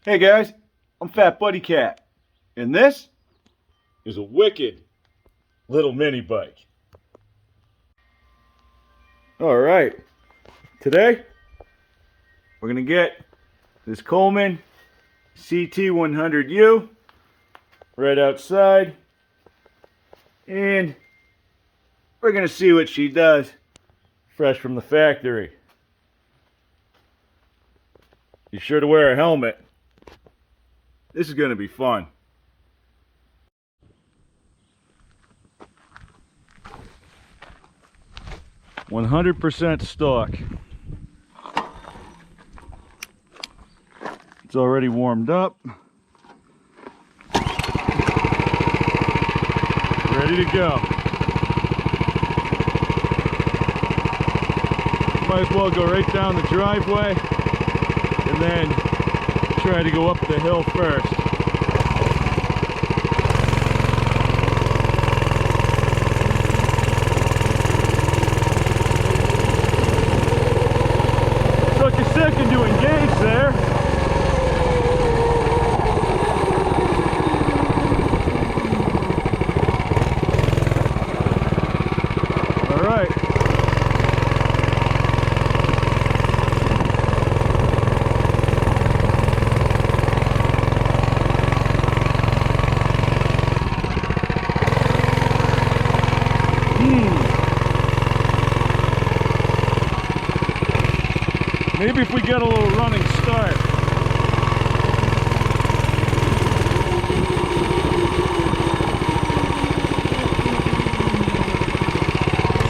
Hey guys, I'm FatBuddyCat, and this is a wicked little mini bike. Alright, today we're going to get this Coleman ct100u right outside, and we're going to see what she does fresh from the factory. Be sure to wear a helmet. This is going to be fun. "100% stock." It's already warmed up. Ready to go. Might as well go right down the driveway and then try to go up the hill first. Took a second to engage there. All right. Maybe if we get a little running start.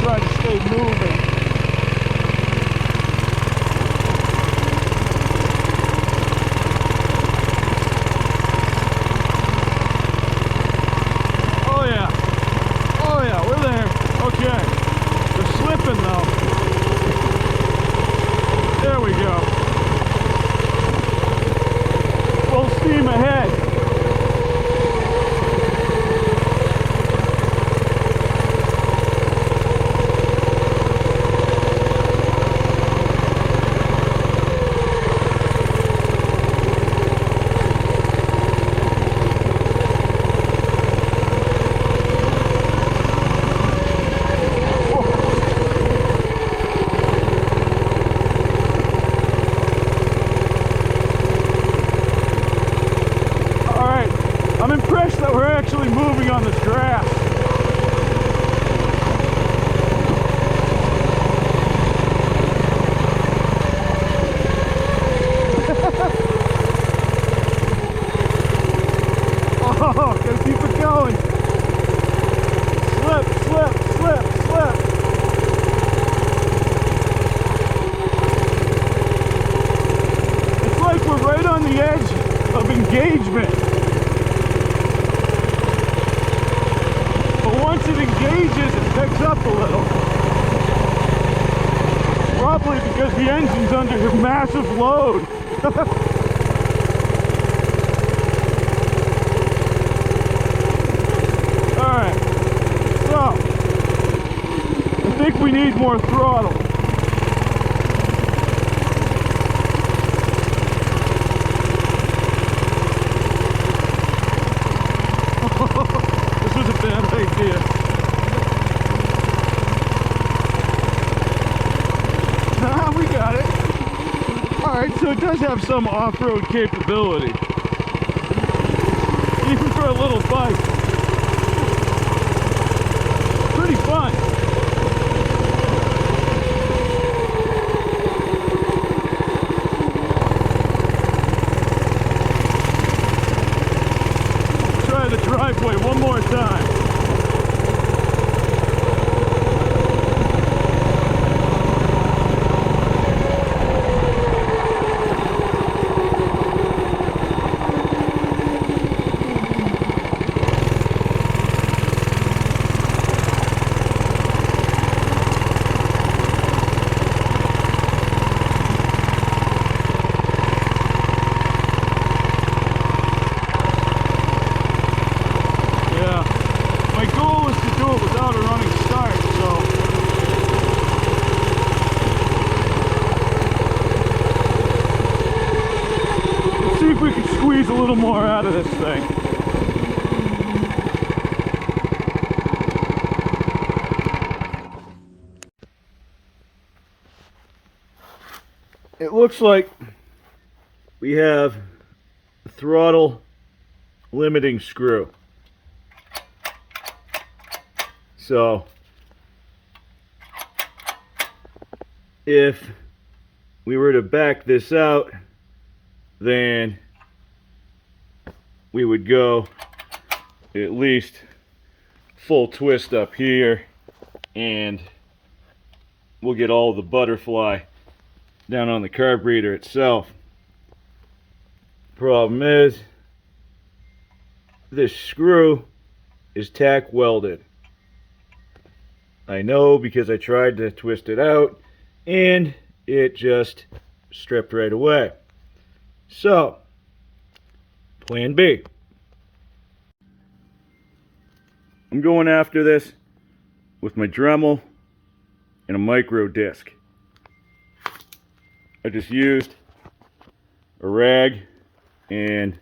Try to stay moving. Oh yeah. Oh yeah, we're there. Okay. We're slipping though. There we go. Full steam ahead. I'm impressed that we're actually moving on this grass. Oh, gotta keep it going. Slip, slip, slip, slip. It's like we're right on the edge of engagement. Once it engages, it picks up a little. Probably because the engine's under a massive load. Alright, so I think we need more throttle. This was a bad idea. Nah, we got it. Alright, so it does have some off-road capability. Even for a little bike. Pretty fun. Try the driveway one more time. Yeah. we can squeeze a little more out of this thing. It looks like we have a throttle limiting screw. So if we were to back this out, then we would go at least full twist up here, and we'll get all the butterfly down on the carburetor itself. Problem is, this screw is tack welded. I know because I tried to twist it out and it just stripped right away. So, plan B. I'm going after this with my Dremel and a micro disc. I just used a rag and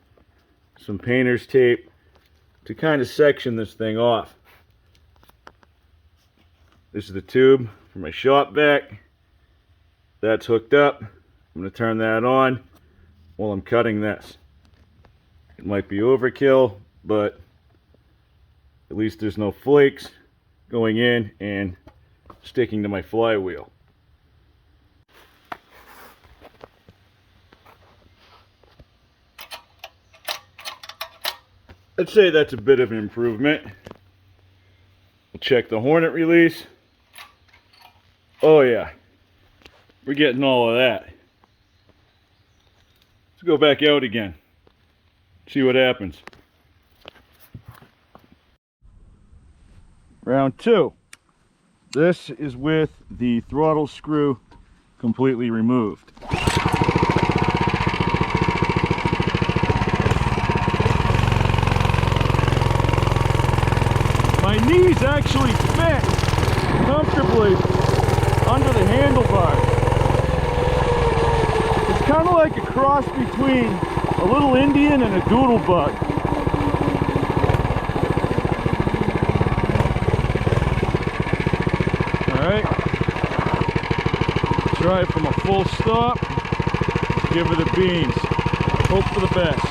some painter's tape to kind of section this thing off. This is the tube for my shop vac. That's hooked up. I'm going to turn that on while I'm cutting this. It might be overkill, but at least there's no flakes going in and sticking to my flywheel. I'd say that's a bit of an improvement. We'll check the Hornet release. Oh yeah, we're getting all of that. Let's go back out again, see what happens. Round 2. This is with the throttle screw completely removed. My knees actually fit comfortably under the handlebars. It's kind of like a cross between a little Indian and a doodle bug. Alright, try it from a full stop, give her the beans, hope for the best.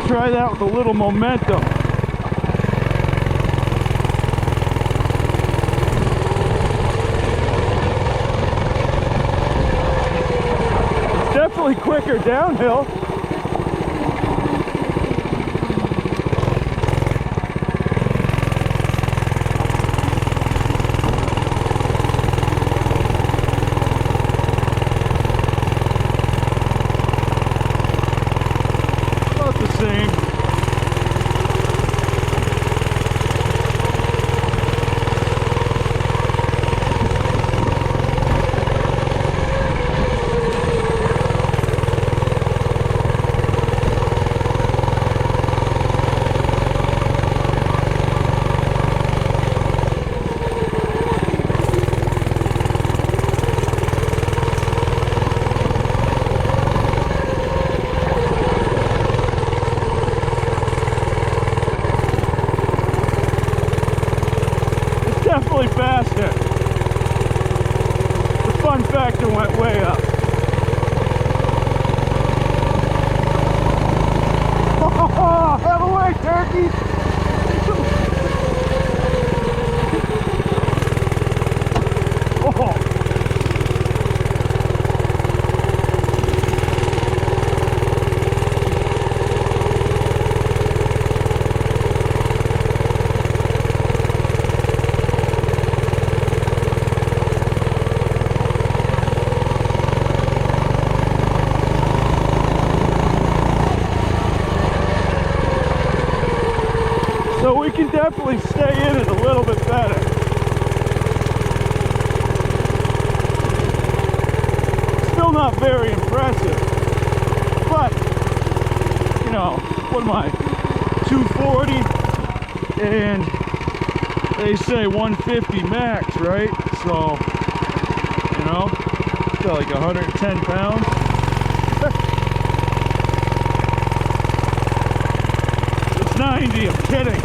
Try that with a little momentum. It's definitely quicker downhill. About the same. Definitely faster. The fun factor went way up. Oh, have a way, turkey! Oh. So we can definitely stay in it a little bit better. still not very impressive. But, you know, what am I, 240? And they say 150 max, right? So, you know, got like 110 pounds. It's 90, I'm kidding.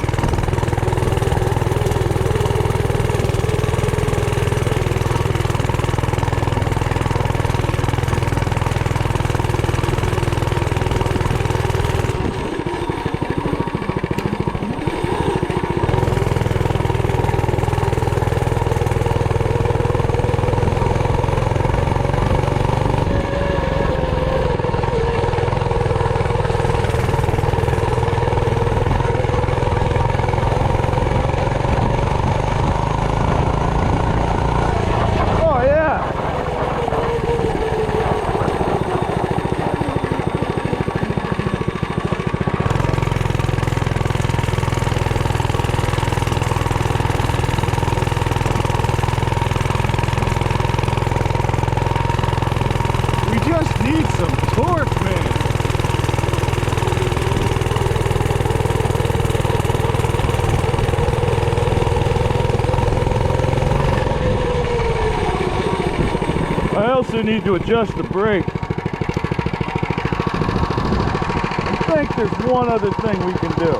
I also need to adjust the brake. I think there's one other thing we can do.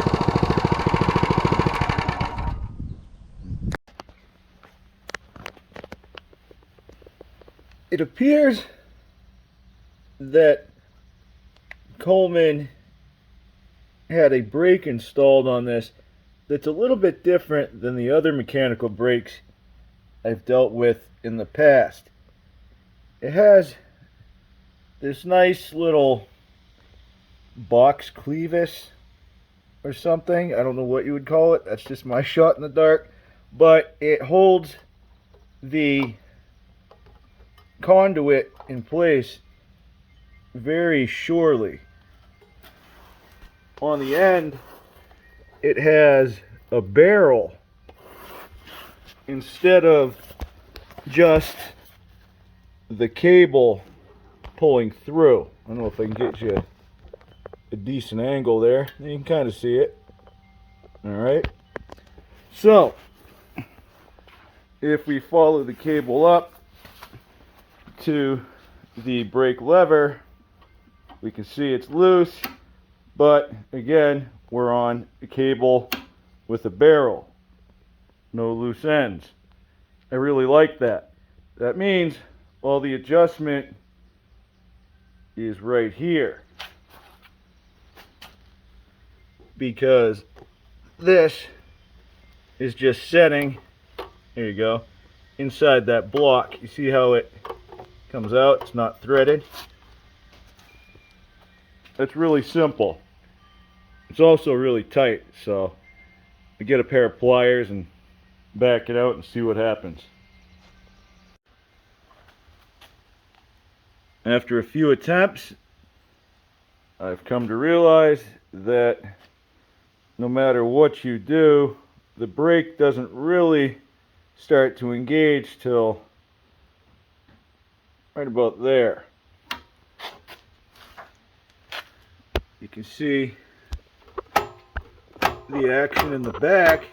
It appears that Coleman had a brake installed on this that's a little bit different than the other mechanical brakes I've dealt with in the past. It has this nice little box clevis or something. I don't know what you would call it. That's just my shot in the dark. But it holds the conduit in place very surely. On the end, it has a barrel instead of just the cable pulling through. I don't know if I can get you a decent angle there. You can kind of see it. Alright. So, if we follow the cable up to the brake lever, we can see it's loose, but again, we're on a cable with a barrel. No loose ends. I really like that. That means all the adjustment is right here, because this is just setting, there you go, inside that block. You see how it comes out? It's not threaded. That's really simple. It's also really tight, so I get a pair of pliers and back it out and see what happens. After a few attempts, I've come to realize that no matter what you do, the brake doesn't really start to engage till right about there. You can see the action in the back,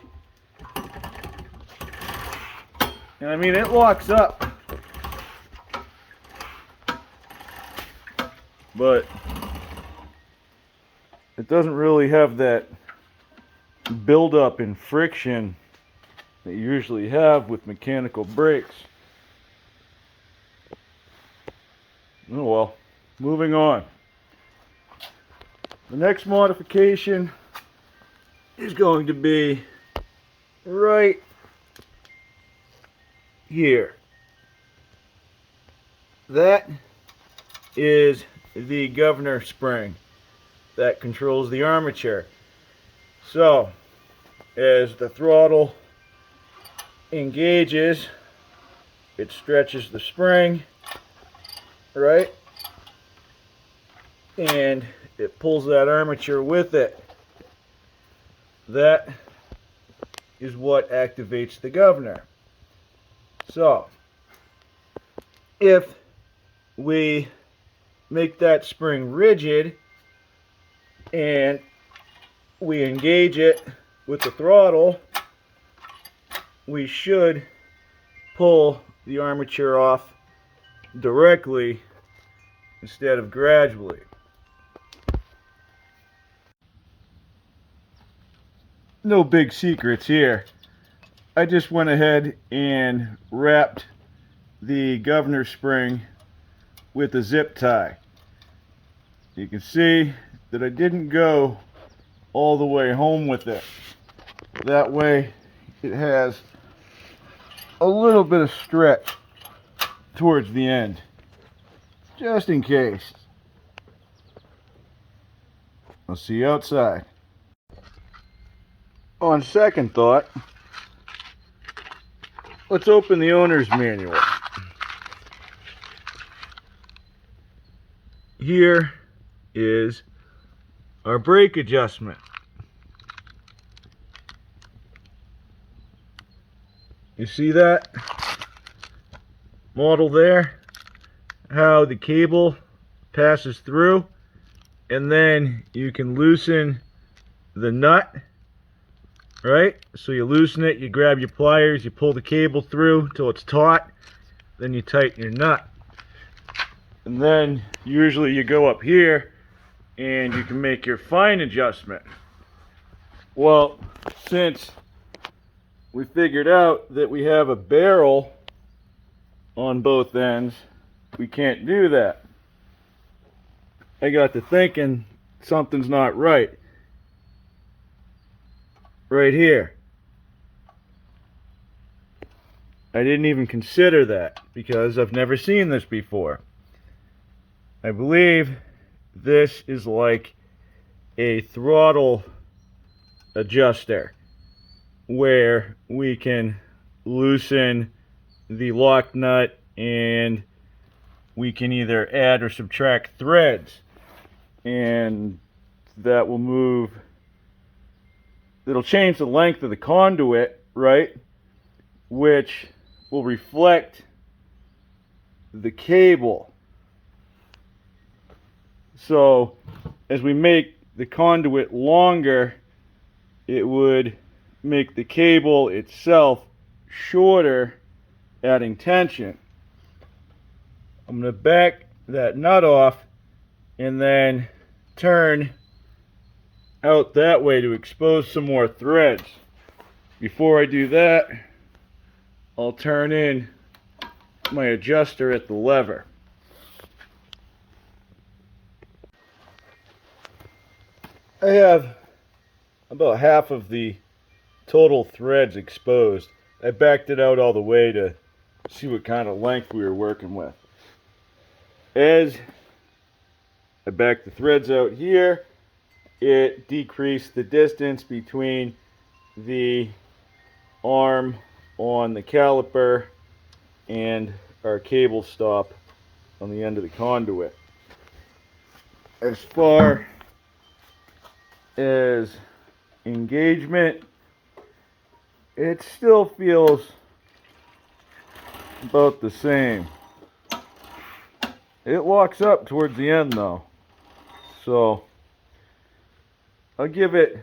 and I mean, it locks up, but it doesn't really have that buildup in friction that you usually have with mechanical brakes. Oh well, moving on. The next modification is going to be right here. That is the governor spring that controls the armature. So, as the throttle engages, it stretches the spring, right? And it pulls that armature with it. That is what activates the governor. So, if we make that spring rigid and we engage it with the throttle, we should pull the armature off directly instead of gradually. No big secrets here. I just went ahead and wrapped the governor spring with a zip tie. You can see that I didn't go all the way home with it. That way it has a little bit of stretch towards the end, just in case. I'll see you outside. On second thought, let's open the owner's manual. Here is our brake adjustment. You see that model there? How the cable passes through, and then you can loosen the nut, right? So you loosen it, you grab your pliers, you pull the cable through till it's taut, then you tighten your nut. And then usually you go up here and you can make your fine adjustment. Well, since we figured out that we have a barrel on both ends, we can't do that. I got to thinking something's not right. Right here. I didn't even consider that because I've never seen this before. I believe this is like a throttle adjuster where we can loosen the lock nut and we can either add or subtract threads, and that will move, it'll change the length of the conduit, right, which will reflect the cable. So as we make the conduit longer, it would make the cable itself shorter, adding tension. I'm going to back that nut off and then turn out that way to expose some more threads. Before I do that, I'll turn in my adjuster at the lever. I have about half of the total threads exposed. I backed it out all the way to see what kind of length we were working with. As I backed the threads out here, it decreased the distance between the arm on the caliper and our cable stop on the end of the conduit. As far as engagement, it still feels about the same. It locks up towards the end though, so I'll give it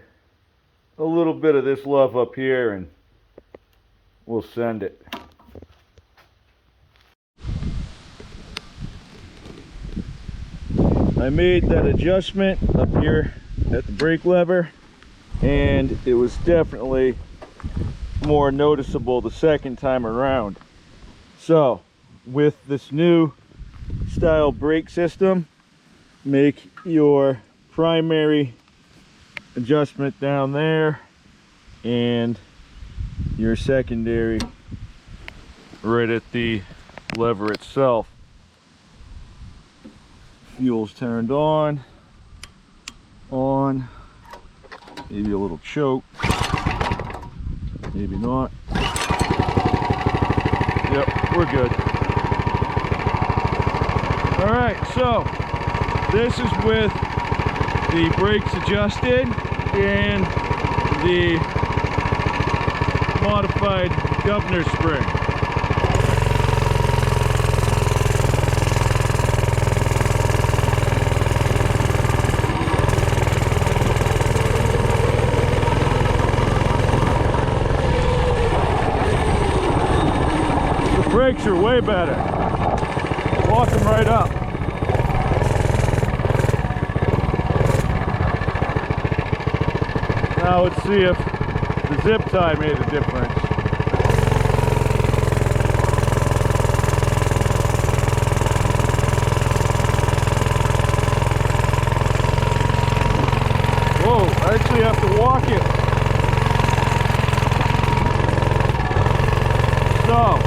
a little bit of this love up here and we'll send it. I made that adjustment up here at the brake lever, and it was definitely more noticeable the second time around. So with this new style brake system, make your primary adjustment down there and your secondary right at the lever itself. Fuel's turned on, maybe a little choke, maybe not. Yep, we're good. Alright, so this is with the brakes adjusted and the modified governor spring. brakes are way better. Lock them right up. Now let's see if the zip tie made a difference. Whoa, I actually have to walk it. So,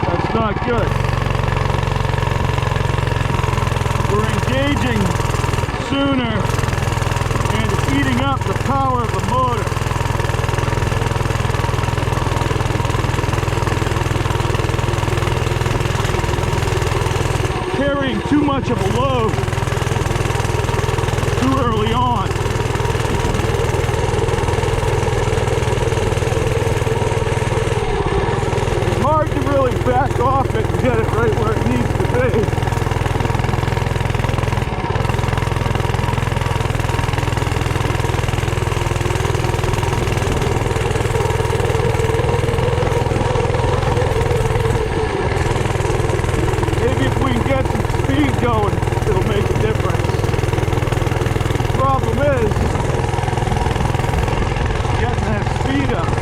that's not good. We're engaging sooner and it's eating up the power of the motor. Carrying too much of a load too early on. It's hard to really back off it and get it right where it needs to be. Going, it'll make a difference. The problem is getting that speed up.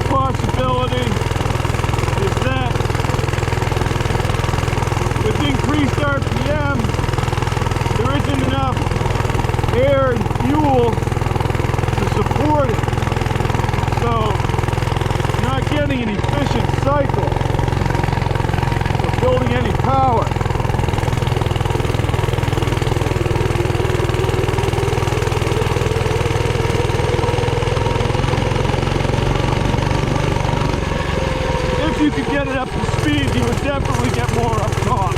Possibility is that with increased RPM, there isn't enough air and fuel to support it. So you're not getting an efficient cycle or building any power. If you could get it up to speed, you would definitely get more up top.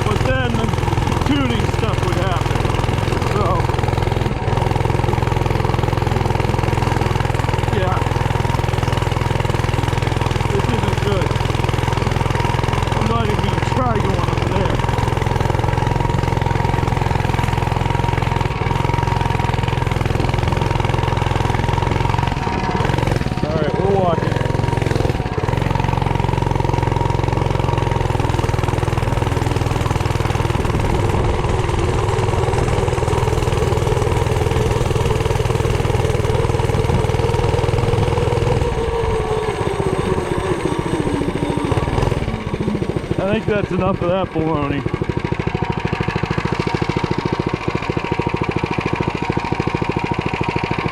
But then the tuning stuff would happen. So, yeah, this isn't good. I'm not even going to try going up there. I think that's enough of that baloney.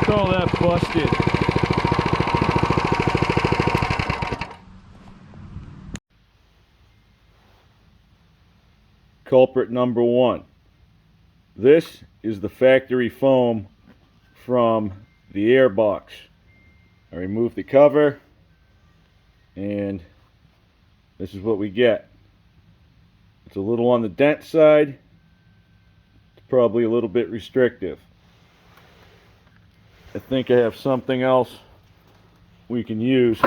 Call that busted. Culprit number one. This is the factory foam from the air box. I removed the cover and this is what we get. It's a little on the dense side. It's probably a little bit restrictive. I think I have something else we can use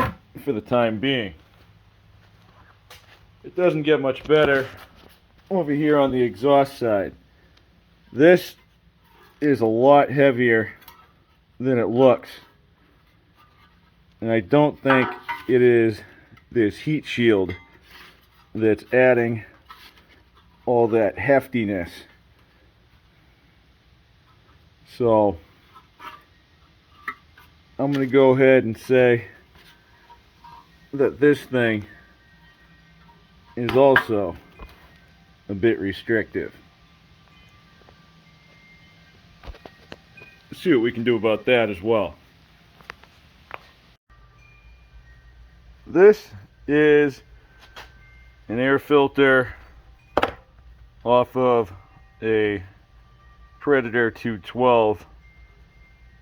for the time being. It doesn't get much better over here on the exhaust side. This is a lot heavier than it looks. And I don't think it is this heat shield that's adding all that heftiness. So I'm going to go ahead and say that this thing is also a bit restrictive. Let's see what we can do about that as well. This is an air filter off of a Predator 212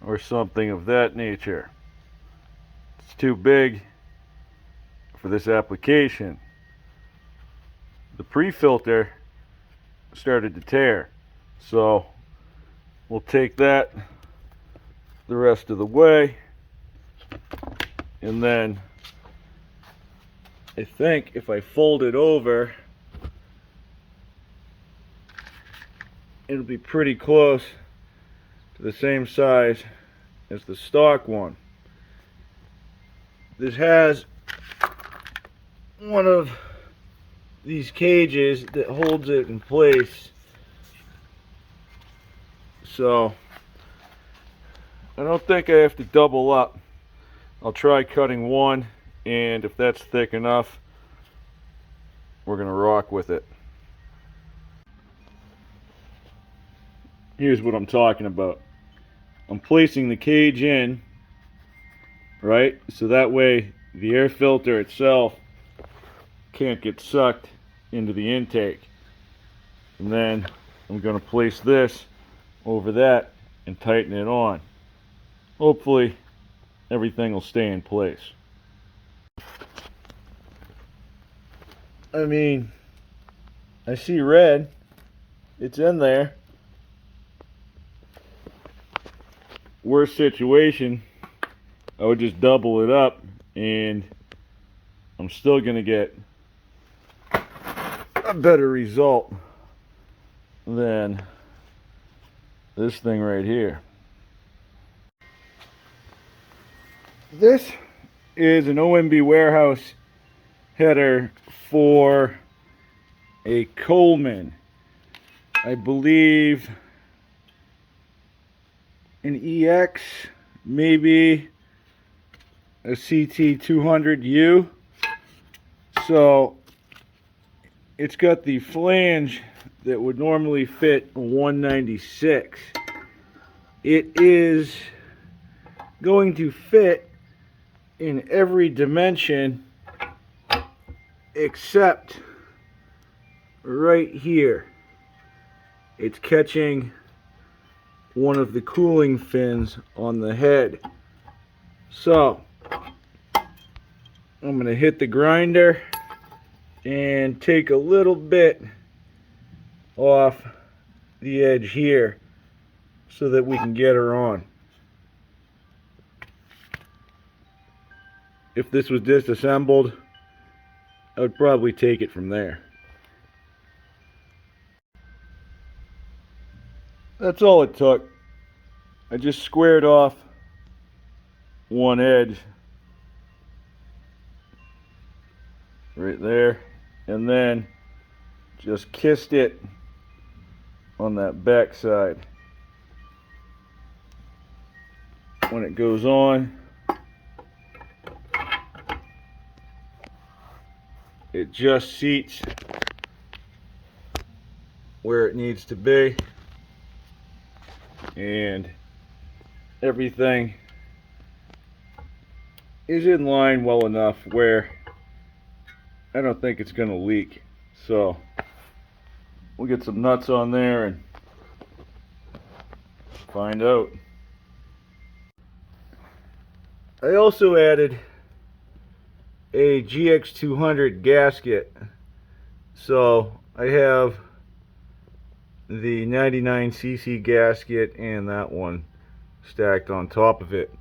or something of that nature. It's too big for this application. The pre-filter started to tear. So we'll take that the rest of the way, and then I think if I fold it over, it'll be pretty close to the same size as the stock one. This has one of these cages that holds it in place, so I don't think I have to double up. I'll try cutting one, and if that's thick enough, we're gonna rock with it. Here's what I'm talking about. I'm placing the cage in, right? So that way the air filter itself can't get sucked into the intake. And then I'm going to place this over that and tighten it on. Hopefully everything will stay in place. I mean, I see red. It's in there. Worst situation, I would just double it up and I'm still going to get a better result than this thing right here. This is an OMB Warehouse header for a Coleman, I believe an EX, maybe a CT200U. So it's got the flange that would normally fit a 196. It is going to fit in every dimension except right here. It's catching one of the cooling fins on the head. So I'm going to hit the grinder and take a little bit off the edge here so that we can get her on. If this was disassembled, I would probably take it from there. That's all it took. I just squared off one edge right there, and then just kissed it on that back side. When it goes on, it just seats where it needs to be, and everything is in line well enough where I don't think it's going to leak. So we'll get some nuts on there and find out. I also added a GX200 gasket. So I have the 99cc gasket and that one stacked on top of it.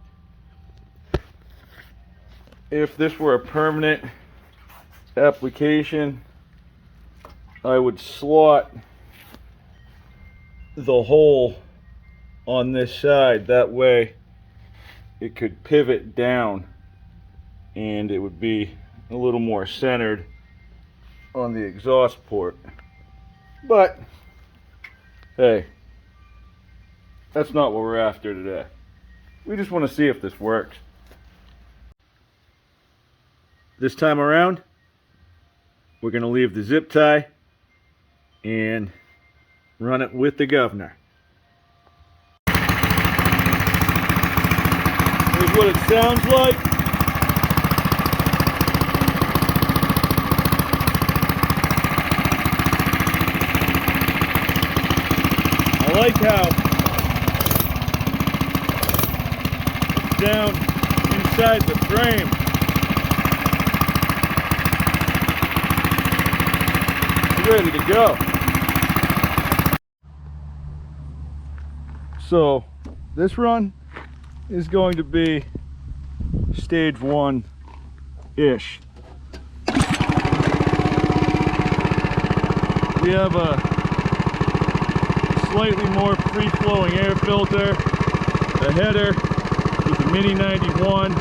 If this were a permanent application, I would slot the hole on this side. That way it could pivot down and it would be a little more centered on the exhaust port. But hey, that's not what we're after today. We just want to see if this works. This time around, we're going to leave the zip tie and run it with the governor. Here's what it sounds like. I like how it's down inside the frame. Ready to go. So this run is going to be stage 1-ish. We have a slightly more free-flowing air filter, a header with a Mini 91,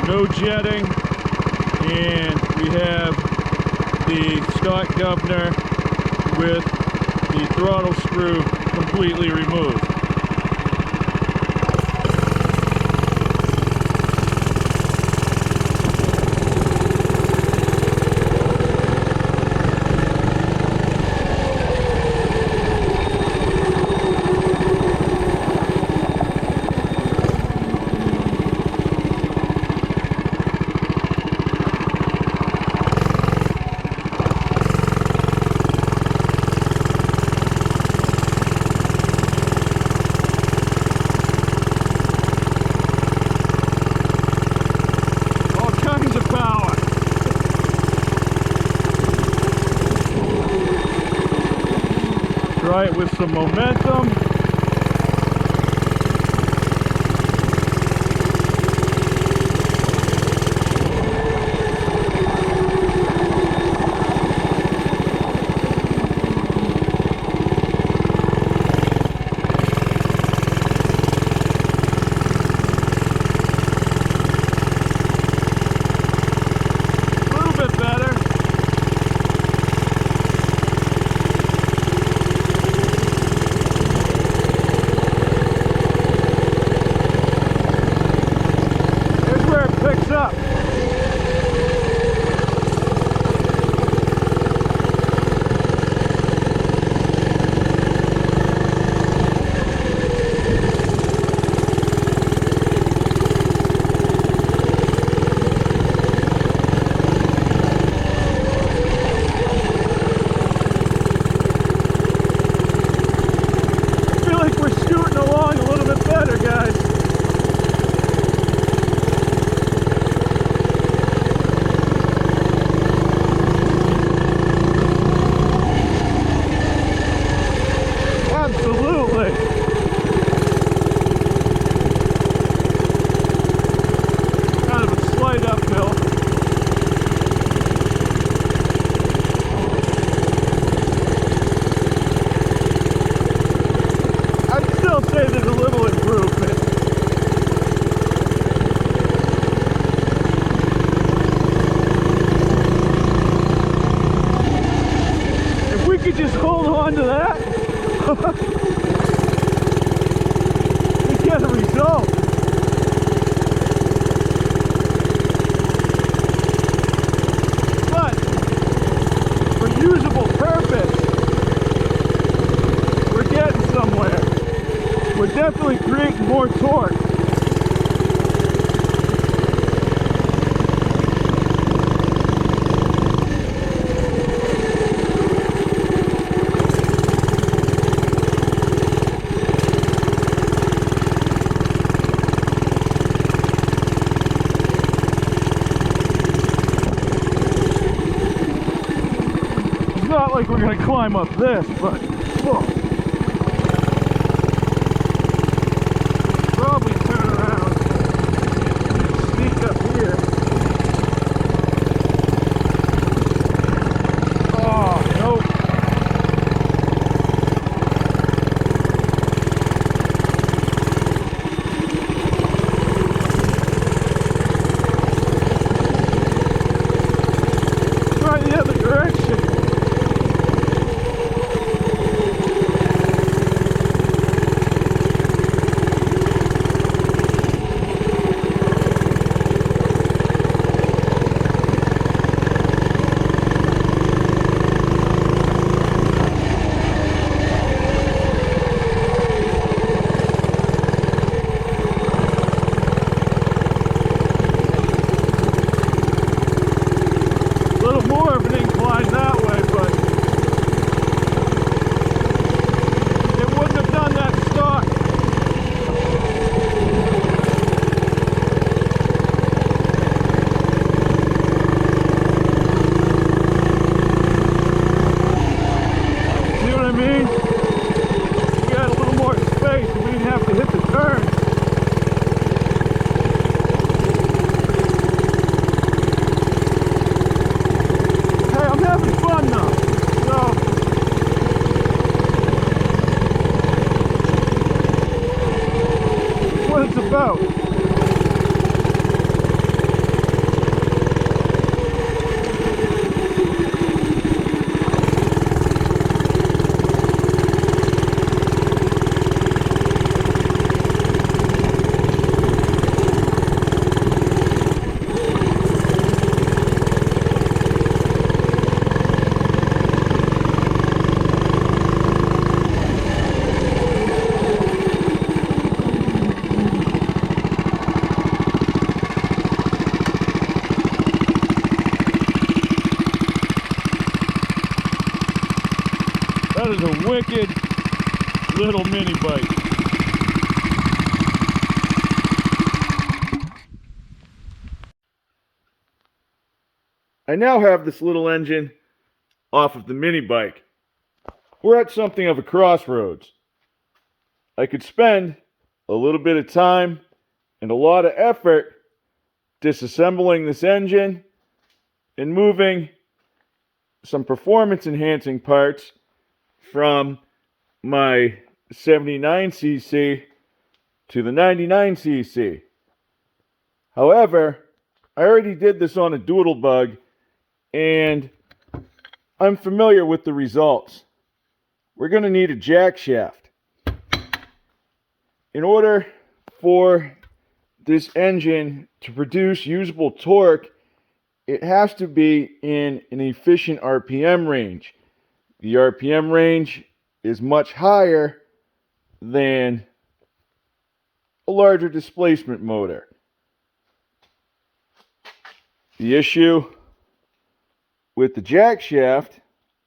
no jetting, and we have the stock governor with the throttle screw completely removed. Try it with some momentum. A little bit better. Up. I feel like we're scooting along a little bit better, guys. Absolutely. Kind of a slight uphill. I'd still say there's a little improvement. If we could just hold on to that, we get a result. But for usable purpose, we're getting somewhere. We're definitely creating more torque. Not like we're gonna climb up this, but whoa. Probably turn around, sneak up here. Oh, nope. Try the other direction. about. That is a wicked little mini bike. I now have this little engine off of the mini bike. We're at something of a crossroads. I could spend a little bit of time and a lot of effort disassembling this engine and moving some performance enhancing parts from my 79cc to the 99cc. However, I already did this on a Doodlebug and I'm familiar with the results. We're going to need a jackshaft. In order for this engine to produce usable torque, it has to be in an efficient RPM range. The RPM range is much higher than a larger displacement motor. The issue with the jackshaft,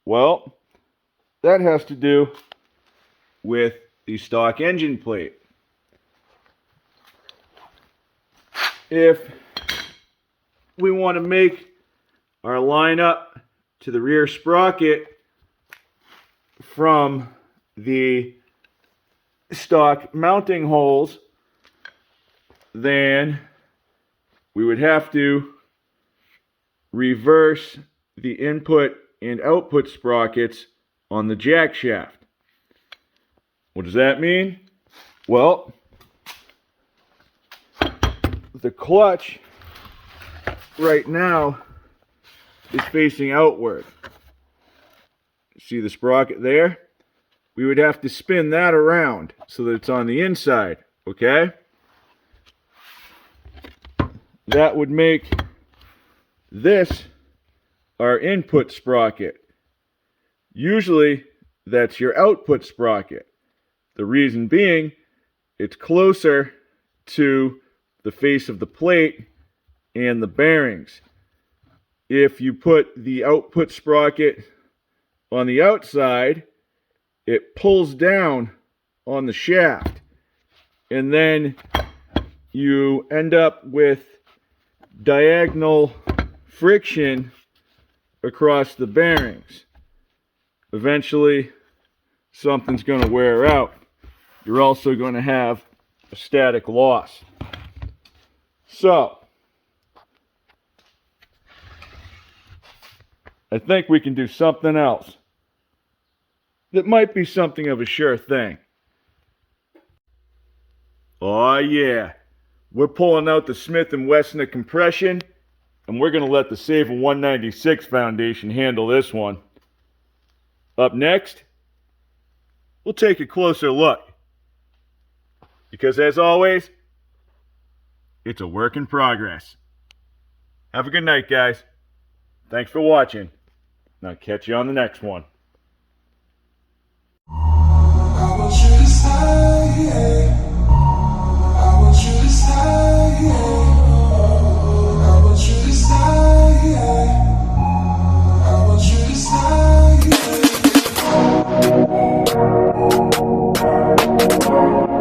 well, that has to do with the stock engine plate. If we want to make our line up to the rear sprocket from the stock mounting holes, then we would have to reverse the input and output sprockets on the jackshaft. What does that mean? Well, the clutch right now is facing outward. See the sprocket there? We would have to spin that around so that it's on the inside, okay? That would make this our input sprocket. Usually that's your output sprocket. The reason being, it's closer to the face of the plate and the bearings. If you put the output sprocket on the outside, it pulls down on the shaft, and then you end up with diagonal friction across the bearings. Eventually, something's going to wear out. You're also going to have a static loss. So, I think we can do something else that might be something of a sure thing. Oh yeah, we're pulling out the Smith & Wesson compression, and we're going to let the Save 196 Foundation handle this one. Up next, we'll take a closer look. Because as always, it's a work in progress. Have a good night, guys. Thanks for watching. And I'll catch you on the next one. I want you to stay. I want you to stay. I want you to stay. I want you to stay.